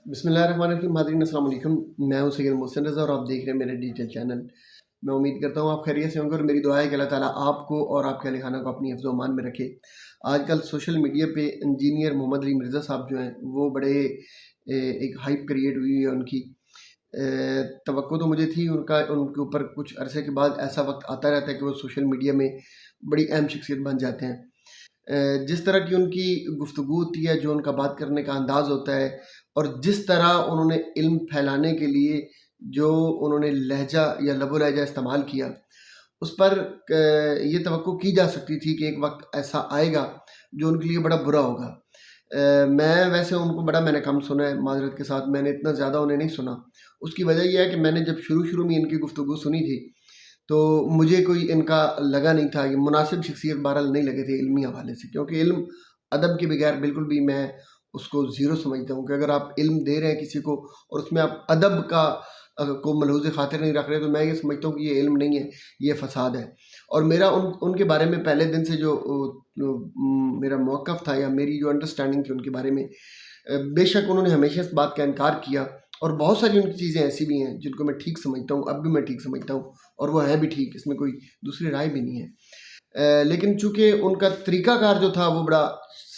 بسم اللہ الرحمن الرحیم۔ ناظرین السلام علیکم، میں ہوں سید محسن رضا اور آپ دیکھ رہے ہیں میرے ڈیجیٹل چینل۔ میں امید کرتا ہوں آپ خیریت سے ہوں گے اور میری دعا ہے کہ اللہ تعالیٰ آپ کو اور آپ کے اہل خانہ کو اپنی حفظ و امان میں رکھے۔ آج کل سوشل میڈیا پہ انجینئر محمد علی مرزا صاحب جو ہیں وہ بڑے ایک ہائپ کریٹ ہوئی ہے ان کی۔ توقع تو مجھے تھی ان کے اوپر کچھ عرصے کے بعد ایسا وقت آتا رہتا ہے کہ وہ سوشل میڈیا میں بڑی اہم شخصیت بن جاتے ہیں۔ جس طرح کی ان کی گفتگو ہوتی ہے، جو ان کا بات کرنے کا انداز ہوتا ہے، اور جس طرح انہوں نے علم پھیلانے کے لیے جو انہوں نے لہجہ یا لب و لہجہ استعمال کیا، اس پر یہ توقع کی جا سکتی تھی کہ ایک وقت ایسا آئے گا جو ان کے لیے بڑا برا ہوگا۔ میں ویسے ان کو میں نے کم سنا ہے، معذرت کے ساتھ میں نے اتنا زیادہ انہیں نہیں سنا۔ اس کی وجہ یہ ہے کہ میں نے جب شروع میں ان کی گفتگو سنی تھی تو مجھے کوئی ان کا لگا نہیں تھا، یہ مناسب شخصیت بہرحال نہیں لگے تھے علمی حوالے سے، کیونکہ علم ادب کے بغیر بالکل بھی میں اس کو زیرو سمجھتا ہوں کہ اگر آپ علم دے رہے ہیں کسی کو اور اس میں آپ ادب کو ملحوظ خاطر نہیں رکھ رہے تو میں یہ سمجھتا ہوں کہ یہ علم نہیں ہے، یہ فساد ہے۔ اور میرا ان کے بارے میں پہلے دن سے جو میرا موقف تھا یا میری جو انڈرسٹینڈنگ تھی ان کے بارے میں، بے شک انہوں نے ہمیشہ اس بات کا انکار کیا، اور بہت ساری ان کی چیزیں ایسی بھی ہیں جن کو میں ٹھیک سمجھتا ہوں، اب بھی میں ٹھیک سمجھتا ہوں، اور وہ ہیں بھی ٹھیک، اس میں کوئی دوسری رائے بھی نہیں ہے۔ لیکن چونکہ ان کا طریقہ کار جو تھا وہ بڑا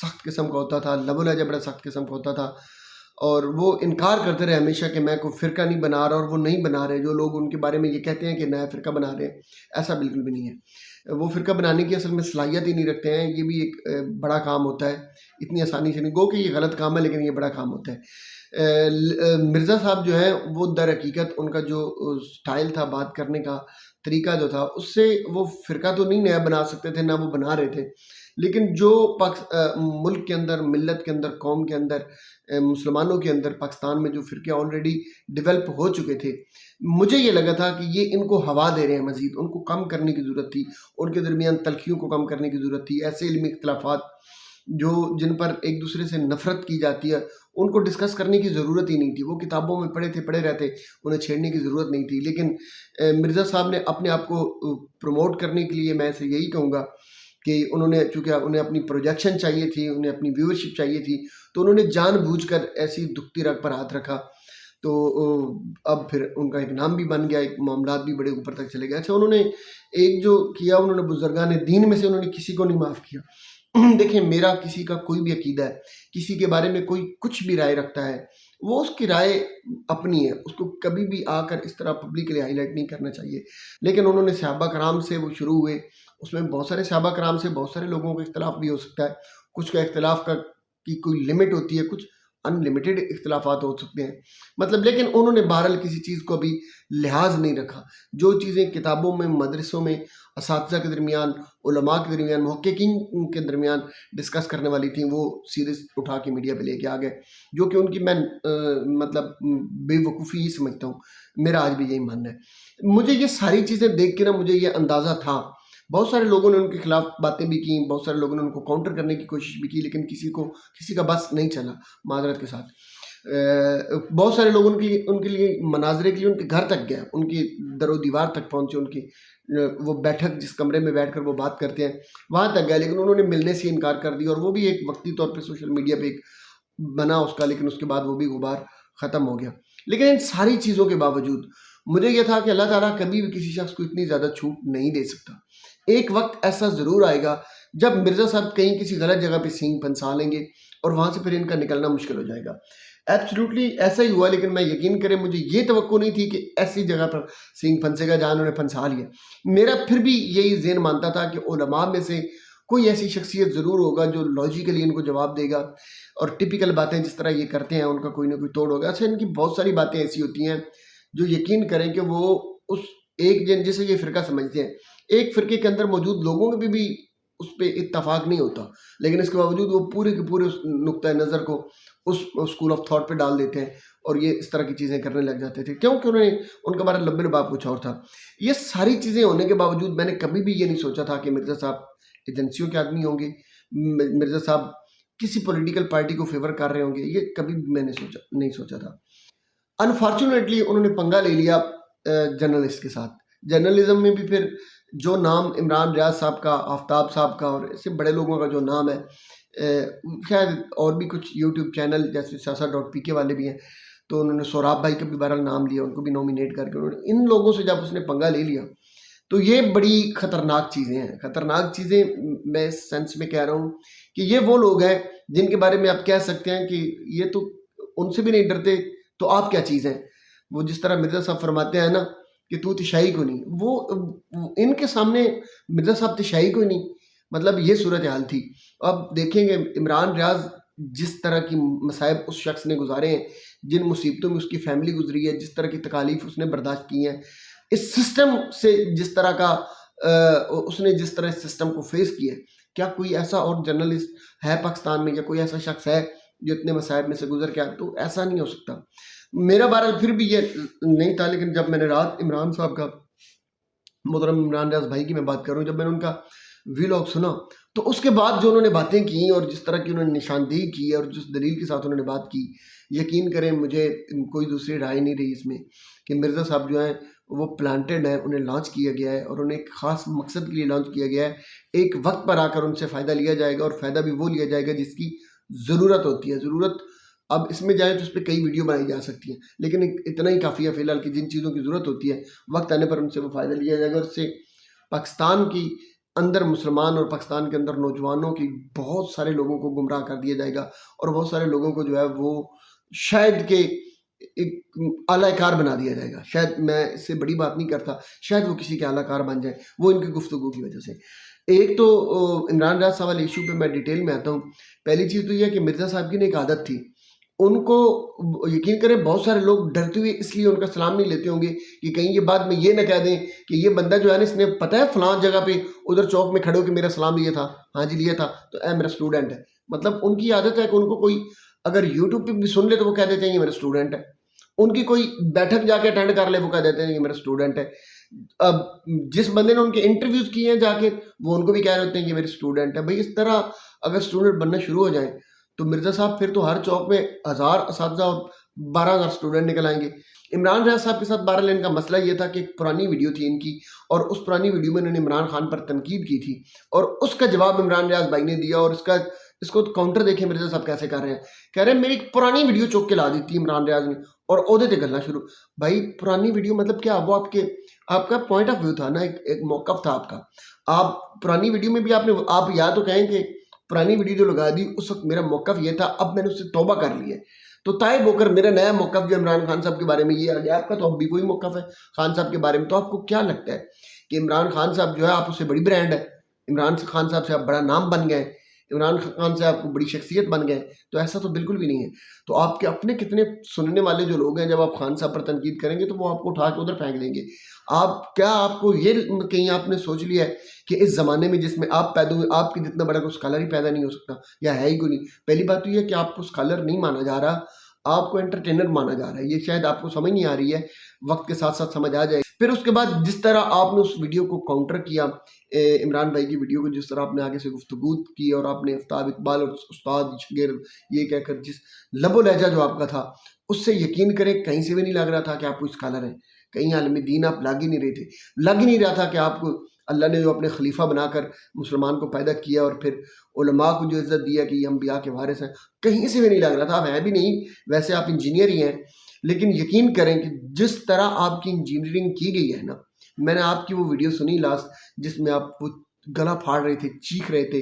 سخت قسم کا ہوتا تھا، لب و لہجہ بڑا سخت قسم کا ہوتا تھا، اور وہ انکار کرتے رہے ہمیشہ کہ میں کوئی فرقہ نہیں بنا رہا، اور وہ نہیں بنا رہے۔ جو لوگ ان کے بارے میں یہ کہتے ہیں کہ نیا فرقہ بنا رہے ہیں، ایسا بالکل بھی نہیں ہے۔ وہ فرقہ بنانے کی اصل میں صلاحیت ہی نہیں رکھتے ہیں، یہ بھی ایک بڑا کام ہوتا ہے، اتنی آسانی سے نہیں، گو کہ یہ غلط کام ہے لیکن یہ بڑا کام ہوتا ہے۔ مرزا صاحب جو ہیں وہ در حقیقت ان کا جو سٹائل تھا بات کرنے کا طریقہ جو تھا، اس سے وہ فرقہ تو نہیں نیا بنا سکتے تھے، نہ وہ بنا رہے تھے، لیکن جو ملک کے اندر، ملت کے اندر، قوم کے اندر، مسلمانوں کے اندر، پاکستان میں جو فرقے آلریڈی ڈیولپ ہو چکے تھے، مجھے یہ لگا تھا کہ یہ ان کو ہوا دے رہے ہیں، مزید ان کو کم کرنے کی ضرورت تھی، ان کے درمیان تلخیوں کو کم کرنے کی ضرورت تھی، ایسے علمی اختلافات جن پر ایک دوسرے سے نفرت کی جاتی ہے ان کو ڈسکس کرنے کی ضرورت ہی نہیں تھی۔ وہ کتابوں میں پڑھے رہتے، انہیں چھیڑنے کی ضرورت نہیں تھی۔ لیکن مرزا صاحب نے اپنے آپ کو پروموٹ کرنے کے لیے، میں سے یہی کہوں گا کہ چونکہ انہیں اپنی پروجیکشن چاہیے تھی، انہیں اپنی ویورشپ چاہیے تھی، تو انہوں نے جان بوجھ کر ایسی دکھتی رگ پر ہاتھ رکھا، تو اب پھر ان کا ایک نام بھی بن گیا، ایک معاملات بھی بڑے اوپر تک چلے گئے۔ اچھا، انہوں نے ایک جو کیا، انہوں نے بزرگان دین میں سے انہوں نے کسی کو نہیں معاف کیا۔ دیکھیں، میرا کسی کا کوئی بھی عقیدہ ہے، کسی کے بارے میں کوئی کچھ بھی رائے رکھتا ہے، وہ اس کی رائے اپنی ہے، اس کو کبھی بھی آ کر اس طرح پبلکلی ہائی لائٹ نہیں کرنا چاہیے۔ لیکن انہوں نے صحابہ کرام سے وہ شروع ہوئے، اس میں بہت سارے صحابہ کرام سے بہت سارے لوگوں کا اختلاف بھی ہو سکتا ہے، کچھ کا اختلاف کی کوئی لمٹ ہوتی ہے، کچھ ان لمیٹڈ اختلافات ہو سکتے ہیں، لیکن انہوں نے بہرحال کسی چیز کو ابھی لحاظ نہیں رکھا۔ جو چیزیں کتابوں میں، مدرسوں میں، اساتذہ کے درمیان، علماء کے درمیان، محققین کے درمیان ڈسکس کرنے والی تھیں، وہ سیریز اٹھا کے میڈیا پہ لے کے آ گئے، جو کہ ان کی میں بے وقوفی ہی سمجھتا ہوں۔ میرا آج بھی یہی ماننا ہے۔ مجھے یہ ساری چیزیں دیکھ کے مجھے یہ اندازہ تھا، بہت سارے لوگوں نے ان کے خلاف باتیں بھی کی، بہت سارے لوگوں نے ان کو کاؤنٹر کرنے کی کوشش بھی کی، لیکن کسی کا بس نہیں چلا، معذرت کے ساتھ۔ بہت سارے لوگ ان کے لیے مناظرے کے لیے ان کے گھر تک گئے، ان کی در و دیوار تک پہنچے، ان کی وہ بیٹھک جس کمرے میں بیٹھ کر وہ بات کرتے ہیں وہاں تک گئے، لیکن انہوں نے ملنے سے انکار کر دیا، اور وہ بھی ایک وقتی طور پہ سوشل میڈیا پہ ایک بنا اس کا، لیکن اس کے بعد وہ بھی غبار ختم ہو گیا۔ لیکن ان ساری چیزوں کے باوجود مجھے یہ تھا کہ اللہ تعالیٰ کبھی بھی کسی شخص کو اتنی زیادہ چھوٹ نہیں دے سکتا۔ ایک وقت ایسا ضرور آئے گا جب مرزا صاحب کہیں کسی غلط جگہ پہ سینگ پھنسا لیں گے، اور وہاں سے پھر ان کا نکلنا مشکل ہو جائے گا۔ ایبسلیوٹلی ایسا ہی ہوا، لیکن میں یقین کریں مجھے یہ توقع نہیں تھی کہ ایسی جگہ پر سینگ پھنسے گا جہاں انہوں نے پھنسا لیا۔ میرا پھر بھی یہی ذہن مانتا تھا کہ علماء میں سے کوئی ایسی شخصیت ضرور ہوگا جو لاجیکلی ان کو جواب دے گا، اور ٹپیکل باتیں جس طرح یہ کرتے ہیں ان کا کوئی نہ کوئی توڑ ہوگا۔ اچھا، ان کی بہت ساری باتیں ایسی ہوتی ہیں جو یقین کریں کہ وہ اس ایک جسے یہ فرقہ سمجھتے ہیں، ایک فرقے کے اندر موجود لوگوں کے بھی اس پہ اتفاق نہیں ہوتا، لیکن اس کے باوجود وہ پورے کے پورے اس نقطۂ نظر کو اس اسکول آف تھاٹ پہ ڈال دیتے ہیں، اور یہ اس طرح کی چیزیں کرنے لگ جاتے تھے، کیونکہ ان کا بارہ لب لباب کچھ اور تھا۔ یہ ساری چیزیں ہونے کے باوجود میں نے کبھی بھی یہ نہیں سوچا تھا کہ مرزا صاحب ایجنسیوں کے آدمی ہوں گے، مرزا صاحب کسی پولیٹیکل پارٹی کو فیور کر رہے ہوں گے، یہ کبھی بھی میں نے نہیں سوچا تھا۔ انفارچونیٹلی انہوں نے پنگا لے لیا جرنلسٹ کے ساتھ۔ جرنلزم میں بھی پھر جو نام عمران ریاض صاحب کا، آفتاب صاحب کا، اور ایسے بڑے لوگوں کا جو نام ہے، شاید اور بھی کچھ یوٹیوب چینل جیسے سیاست.pk والے بھی ہیں، تو انہوں نے سوراب بھائی کا بھی بہرحال نام لیا، ان کو بھی نومینیٹ کر کے انہوں نے ان لوگوں سے جب اس نے پنگا لے لیا تو یہ بڑی خطرناک چیزیں ہیں. خطرناک چیزیں میں اس سینس میں کہہ رہا ہوں کہ یہ وہ لوگ ہیں جن کے بارے میں آپ کہہ سکتے ہیں کہ یہ تو ان سے بھی نہیں ڈرتے، تو آپ کیا چیز ہیں. وہ جس طرح مرزا صاحب فرماتے ہیں نا کہ تو تشائی کو نہیں، وہ ان کے سامنے مرزا صاحب تشائی کو نہیں. مطلب یہ صورتحال تھی. اب دیکھیں گے عمران ریاض جس طرح کی مصائب اس شخص نے گزارے ہیں، جن مصیبتوں میں اس کی فیملی گزری ہے، جس طرح کی تکالیف اس نے برداشت کی ہیں، اس سسٹم سے جس طرح کا اس نے جس طرح اس سسٹم کو فیس کیا ہے، کیا کوئی ایسا اور جرنلسٹ ہے پاکستان میں یا کوئی ایسا شخص ہے جو اتنے مصائب میں سے گزر کے آیا؟ تو ایسا نہیں ہو سکتا. میرا بہرحال پھر بھی یہ نہیں تھا، لیکن جب میں نے رات عمران صاحب کا، محترم عمران ریاض بھائی کی میں بات کروں، جب میں نے ان کا ویلاگ سنا تو اس کے بعد جو انہوں نے باتیں کی اور جس طرح کی انہوں نے نشاندہی کی اور جس دلیل کے ساتھ انہوں نے بات کی، یقین کریں مجھے کوئی دوسری رائے نہیں رہی اس میں کہ مرزا صاحب جو ہیں وہ پلانٹڈ ہیں، انہیں لانچ کیا گیا ہے اور انہیں ایک خاص مقصد کے لیے لانچ کیا گیا ہے. ایک وقت پر آ کر ان سے فائدہ لیا جائے گا، اور فائدہ بھی وہ لیا جائے گا جس کی ضرورت ہوتی ہے. ضرورت اب اس میں جائیں تو اس پہ کئی ویڈیو بنائی جا سکتی ہیں، لیکن اتنا ہی کافی ہے فی الحال کہ جن چیزوں کی ضرورت ہوتی ہے وقت آنے پر ان سے وہ فائدہ لیا جائے گا، اور اس سے پاکستان کی اندر مسلمان اور پاکستان کے اندر نوجوانوں کی بہت سارے لوگوں کو گمراہ کر دیا جائے گا، اور بہت سارے لوگوں کو جو ہے وہ شاید کہ ایک اعلیٰ کار بنا دیا جائے گا. شاید میں اس سے بڑی بات نہیں کرتا، شاید وہ کسی کے اعلیٰ کار بن جائیں، وہ ان کی گفتگو کی وجہ سے. ایک تو عمران ریاض صاحب والے ایشو پہ میں ڈیٹیل میں آتا ہوں. پہلی چیز تو یہ ہے کہ مرزا صاحب کی نے ایک عادت تھی، ان کو یقین کریں بہت سارے لوگ ڈرتے ہوئے اس لیے ان کا سلام نہیں لیتے ہوں گے کہ کہیں یہ بعد میں یہ نہ کہہ دیں کہ یہ بندہ جو ہے نا اس نے پتہ ہے فلاں جگہ پہ ادھر چوک میں کھڑے ہو کے میرا سلام لیا تھا، ہاں جی لیا تھا، تو اے میرا اسٹوڈنٹ ہے. مطلب ان کی عادت ہے کہ ان کو کوئی اگر یوٹیوب پہ بھی سن لے تو وہ کہہ دیتے ہیں یہ میرا اسٹوڈنٹ ہے. ان کی کوئی بیٹھک جا کے اٹینڈ کر لے وہ کہہ دیتے ہیں یہ میرا اسٹوڈنٹ ہے. اب جس بندے نے ان کے انٹرویوز کیے ہیں جا کے وہ ان کو بھی کہہ رہے ہوتے ہیں کہ میرے اسٹوڈنٹ ہے. بھائی اس طرح اگر اسٹوڈنٹ بننا شروع ہو جائیں تو مرزا صاحب پھر تو ہر چوک میں 1000 اساتذہ اور 12,000 اسٹوڈنٹ نکل آئیں گے. عمران ریاض صاحب کے ساتھ بہرحال ان کا مسئلہ یہ تھا کہ ایک پرانی ویڈیو تھی ان کی، اور اس پرانی ویڈیو میں انہوں نے عمران خان پر تنقید کی تھی، اور اس کا جواب عمران ریاض بھائی نے دیا. اور اس کو کاؤنٹر دیکھیں مرزا صاحب کیسے کر رہے ہیں، کہہ رہے ہیں میری ایک پرانی ویڈیو چوک کے لا دی تھی عمران ریاض نے اور عہدے تے گلنا شروع. بھائی پرانی ویڈیو مطلب کیا؟ وہ آپ کا پوائنٹ آف ویو تھا نا، ایک موقف تھا آپ کا. آپ پرانی ویڈیو میں بھی آپ یا تو کہیں کہ پرانی ویڈیو جو لگا دی اس وقت میرا موقف یہ تھا، اب میں نے اس سے توبہ کر لی ہے، تو طائب ہو کر میرا نیا موقف جو عمران خان صاحب کے بارے میں یہ آ گیا. آپ کا تو اب بھی کوئی موقف ہے خان صاحب کے بارے میں. تو آپ کو کیا لگتا ہے کہ عمران خان صاحب جو ہے آپ اس سے بڑی برانڈ ہے، عمران خان صاحب سے آپ بڑا نام بن گئے، عمران خان سے آپ کو بڑی شخصیت بن گئے؟ تو ایسا تو بالکل بھی نہیں ہے. تو آپ کے اپنے کتنے سننے والے جو لوگ ہیں جب آپ خان صاحب پر تنقید کریں گے تو وہ آپ کو اٹھا کے ادھر پھینک دیں گے. آپ کو یہ کہیں آپ نے سوچ لیا ہے کہ اس زمانے میں جس میں آپ پیدا ہوئے آپ کے جتنا بڑا کوئی اسکالر ہی پیدا نہیں ہو سکتا، یا ہے ہی کوئی نہیں. پہلی بات تو یہ ہے کہ آپ کو اسکالر نہیں مانا جا رہا، آپ کو انٹرٹینر مانا جا رہا ہے. یہ شاید آپ کو سمجھ نہیں آ رہی ہے، وقت کے ساتھ ساتھ سمجھ آ جائے. پھر اس کے بعد جس طرح آپ نے اس ویڈیو کو کاؤنٹر کیا، عمران بھائی کی ویڈیو کو جس طرح آپ نے آگے سے گفتگو کی، اور آپ نے آفتاب اقبال اور استاد شاگرد یہ کہہ کر جس لب و لہجہ جو آپ کا تھا اس سے یقین کریں کہیں سے بھی نہیں لگ رہا تھا کہ آپ کوئی اسکالر ہیں. کہیں عالم دین آپ لگ ہی نہیں رہے تھے، لگ ہی نہیں رہا تھا کہ آپ کو اللہ نے جو اپنے خلیفہ بنا کر مسلمان کو پیدا کیا اور پھر علماء کو جو عزت دیا کہ یہ انبیاء کے وارث ہیں، کہیں سے بھی نہیں لگ رہا تھا. آپ ہیں بھی نہیں، ویسے آپ انجینئر ہی ہیں، لیکن یقین کریں کہ جس طرح آپ کی انجینئرنگ کی گئی ہے نا، میں نے آپ کی وہ ویڈیو سنی لاسٹ جس میں آپ وہ گلا پھاڑ رہے تھے، چیخ رہے تھے.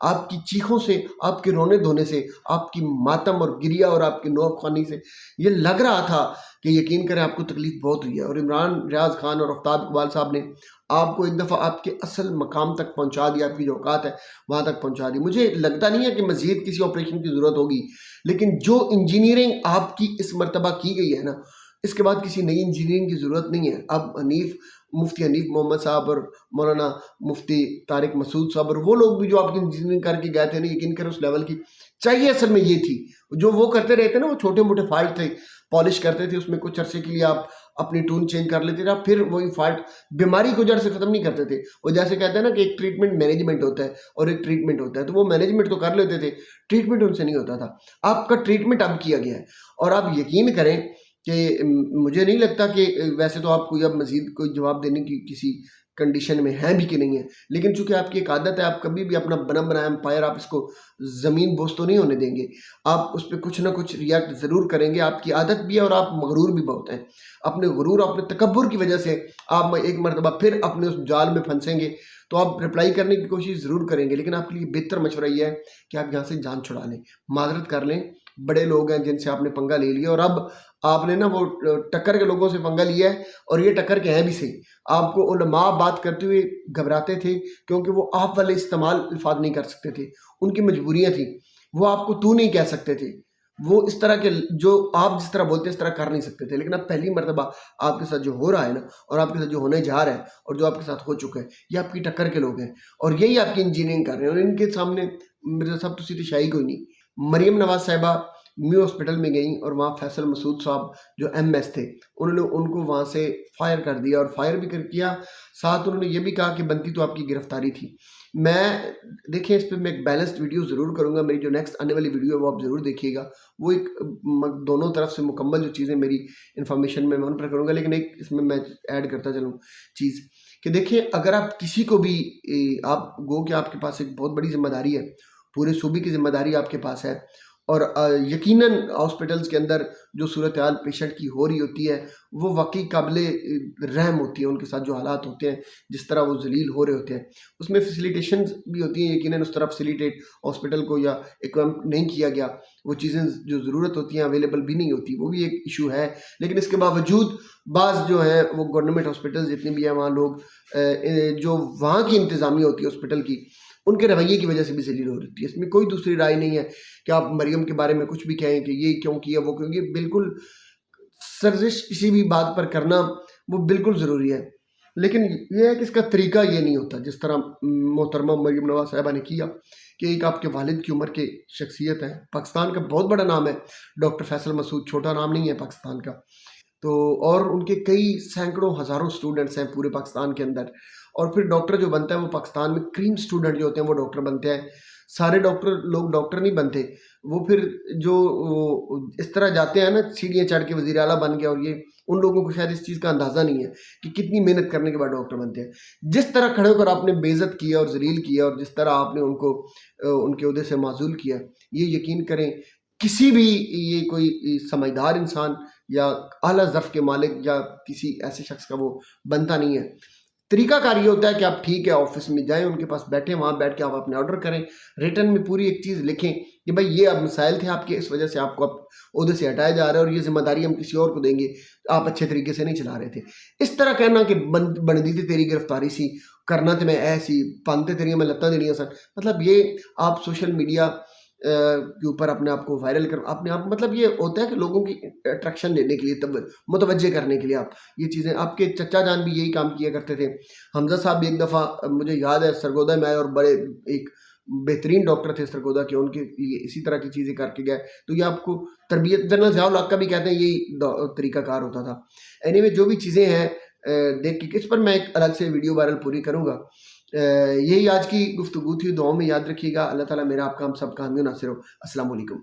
آپ کی چیخوں سے، آپ کے رونے دھونے سے، آپ کی ماتم اور گریہ اور آپ کی نوب خوانی سے یہ لگ رہا تھا کہ یقین کریں آپ کو تکلیف بہت ہوئی ہے. اور عمران ریاض خان اور آفتاب اقبال صاحب نے آپ کو ایک دفعہ آپ کے اصل مقام تک پہنچا دیا، آپ کی جو اوقات ہے وہاں تک پہنچا دی. مجھے لگتا نہیں ہے کہ مزید کسی آپریشن کی ضرورت ہوگی، لیکن جو انجینئرنگ آپ کی اس مرتبہ کی گئی ہے نا، اس کے بعد کسی نئی انجینئرنگ کی ضرورت نہیں ہے. اب مفتی حنیف محمد صاحب اور مولانا مفتی طارق مسعود صاحب اور وہ لوگ بھی جو آپ کی انجینئرنگ کر کے گئے تھے نا، یقین کریں اس لیول کی چاہیے. اصل میں یہ تھی جو وہ کرتے رہتے نا، وہ چھوٹے موٹے فالٹ تھے، پالش کرتے تھے، اس میں کچھ عرصے کے لیے آپ اپنی ٹون چینج کر لیتے تھے، پھر وہی فالٹ بیماری کو جڑ سے ختم نہیں کرتے تھے. وہ جیسے کہتے ہیں نا کہ ایک ٹریٹمنٹ مینجمنٹ ہوتا ہے اور ایک ٹریٹمنٹ ہوتا ہے، تو وہ مینجمنٹ تو کر لیتے تھے، ٹریٹمنٹ ان سے نہیں ہوتا تھا. آپ کا ٹریٹمنٹ اب کیا گیا ہے، اور آپ یقین کریں کہ مجھے نہیں لگتا کہ ویسے تو آپ کو اب مزید کوئی جواب دینے کی کسی کنڈیشن میں ہیں بھی کہ نہیں ہے، لیکن چونکہ آپ کی ایک عادت ہے، آپ کبھی بھی اپنا بنا بنایا امپائر آپ اس کو زمین بوس تو نہیں ہونے دیں گے، آپ اس پہ کچھ نہ کچھ ریئیکٹ ضرور کریں گے. آپ کی عادت بھی ہے اور آپ مغرور بھی بہت ہیں. اپنے غرور، اپنے تکبر کی وجہ سے آپ ایک مرتبہ پھر اپنے اس جال میں پھنسیں گے تو آپ رپلائی کرنے کی کوشش ضرور کریں گے، لیکن آپ کے لیے بہتر مشورہ یہ ہے کہ آپ یہاں سے جان چھڑا لیں، معذرت کر لیں. بڑے لوگ ہیں جن سے آپ نے پنگا لے لیا، اور اب آپ نے نا وہ ٹکر کے لوگوں سے پنگا لیا ہے، اور یہ ٹکر کے ہیں بھی صحیح. آپ کو علماء بات کرتے ہوئے گھبراتے تھے کیونکہ وہ آپ والے استعمال الفاظ نہیں کر سکتے تھے، ان کی مجبوریاں تھیں. وہ آپ کو تو نہیں کہہ سکتے تھے، وہ اس طرح کے جو آپ جس طرح بولتے ہیں اس طرح کر نہیں سکتے تھے. لیکن اب پہلی مرتبہ آپ کے ساتھ جو ہو رہا ہے نا، اور آپ کے ساتھ جو ہونے جا رہا ہے، اور جو آپ کے ساتھ ہو چکا ہے، یہ آپ کی ٹکر کے لوگ ہیں، اور یہی آپ کی انجینئرنگ کر رہے ہیں، اور ان کے سامنے مرزا صاحب تو سیدھی شاہی کوئی نہیں. مریم نواز صاحبہ میو ہاسپٹل میں گئیں، اور وہاں فیصل مسعود صاحب جو ایم ایس تھے، انہوں نے ان کو وہاں سے فائر کر دیا، اور فائر بھی کیا. ساتھ انہوں نے یہ بھی کہا کہ بنتی تو آپ کی گرفتاری تھی. میں دیکھیں اس پہ میں ایک بیلنسڈ ویڈیو ضرور کروں گا. میری جو نیکسٹ آنے والی ویڈیو ہے وہ آپ ضرور دیکھیے گا. وہ ایک دونوں طرف سے مکمل جو چیزیں میری انفارمیشن میں ان پر کروں گا، لیکن ایک اس میں ایڈ کرتا چلوں چیز کہ دیکھیں، اگر آپ کسی کو بھی آپ گو کہ آپ کے پاس ایک بہت بڑی ذمہ داری ہے، پورے صوبے کی ذمہ داری آپ کے پاس ہے، اور یقیناً ہاسپٹلس کے اندر جو صورتحال پیشنٹ کی ہو رہی ہوتی ہے وہ واقعی قابل رحم ہوتی ہے. ان کے ساتھ جو حالات ہوتے ہیں، جس طرح وہ ذلیل ہو رہے ہوتے ہیں، اس میں فیسیلیٹیشنز بھی ہوتی ہیں. یقیناً اس طرح فیسیلیٹیٹ ہاسپٹل کو یا اکوپمنٹ نہیں کیا گیا، وہ چیزیں جو ضرورت ہوتی ہیں اویلیبل بھی نہیں ہوتی، وہ بھی ایک ایشو ہے. لیکن اس کے باوجود بعض جو ہیں وہ گورنمنٹ ہاسپٹل جتنے بھی ہیں، وہاں لوگ جو وہاں کی انتظامیہ ہوتی ہے ہاسپٹل کی، ان کے رویے کی وجہ سے بھی ذلیل ہو رہی ہے. اس میں کوئی دوسری رائے نہیں ہے کہ آپ مریم کے بارے میں کچھ بھی کہیں کہ یہ کیوں کیا، وہ کیوں. یہ بالکل سرزش کسی بھی بات پر کرنا وہ بالکل ضروری ہے، لیکن یہ ہے کہ اس کا طریقہ یہ نہیں ہوتا جس طرح محترمہ مریم نواز صاحبہ نے کیا. کہ ایک آپ کے والد کی عمر کے شخصیت ہے، پاکستان کا بہت بڑا نام ہے ڈاکٹر فیصل مسعود، چھوٹا نام نہیں ہے پاکستان کا. تو اور ان کے کئی سینکڑوں ہزاروں سٹوڈنٹس ہیں پورے پاکستان کے اندر، اور پھر ڈاکٹر جو بنتا ہے وہ پاکستان میں کریم سٹوڈنٹ جو ہوتے ہیں وہ ڈاکٹر بنتے ہیں. سارے ڈاکٹر لوگ ڈاکٹر نہیں بنتے. وہ پھر جو اس طرح جاتے ہیں نا سیڑھیاں چڑھ کے وزیر اعلیٰ بن گیا، اور یہ ان لوگوں کو شاید اس چیز کا اندازہ نہیں ہے کہ کتنی محنت کرنے کے بعد ڈاکٹر بنتے ہیں. جس طرح کھڑے ہو کر آپ نے بے عزت کیا اور ذلیل کیا، اور جس طرح آپ نے ان کو ان کے عہدے سے معزول کیا، یہ یقین کریں کسی بھی یہ کوئی سمجھدار انسان یا اعلیٰ ظرف کے مالک یا کسی ایسے شخص کا وہ بنتا نہیں ہے. طریقہ کار یہ ہوتا ہے کہ آپ ٹھیک ہے آفس میں جائیں، ان کے پاس بیٹھیں، وہاں بیٹھ کے آپ اپنے آرڈر کریں، ریٹن میں پوری ایک چیز لکھیں کہ بھائی یہ اب مسائل تھے آپ کے، اس وجہ سے آپ کو اب عہدے سے ہٹایا جا رہا ہے، اور یہ ذمہ داری ہم کسی اور کو دیں گے، آپ اچھے طریقے سے نہیں چلا رہے تھے. اس طرح کہنا کہ بندی تھی تیری گرفتاری سی، کرنا تو میں ایسی پانتے تیریاں میں لتاں دینیاں سن، مطلب یہ آپ سوشل میڈیا کے اوپر اپنے آپ کو وائرل کر اپنے آپ، مطلب یہ ہوتا ہے کہ لوگوں کی اٹریکشن لینے کے لیے، متوجہ کرنے کے لیے آپ یہ چیزیں. آپ کے چچا جان بھی یہی کام کیا کرتے تھے. حمزہ صاحب بھی ایک دفعہ مجھے یاد ہے سرگودا میں آئے، اور بڑے ایک بہترین ڈاکٹر تھے سرگودا کے، ان کے لیے اسی طرح کی چیزیں کر کے گئے. تو یہ آپ کو تربیت، جنرل ضیاء الحق کا بھی کہتے ہیں یہی طریقہ کار ہوتا تھا. اینی جو بھی چیزیں ہیں دیکھ کے اس پر میں ایک الگ سے ویڈیو وائرل پوری کروں گا. یہی آج کی گفتگو تھی. دعاؤں میں یاد رکھیے گا. اللہ تعالیٰ میرا آپ کا ہم سب کا حامی و ناصر ہو. السلام علیکم.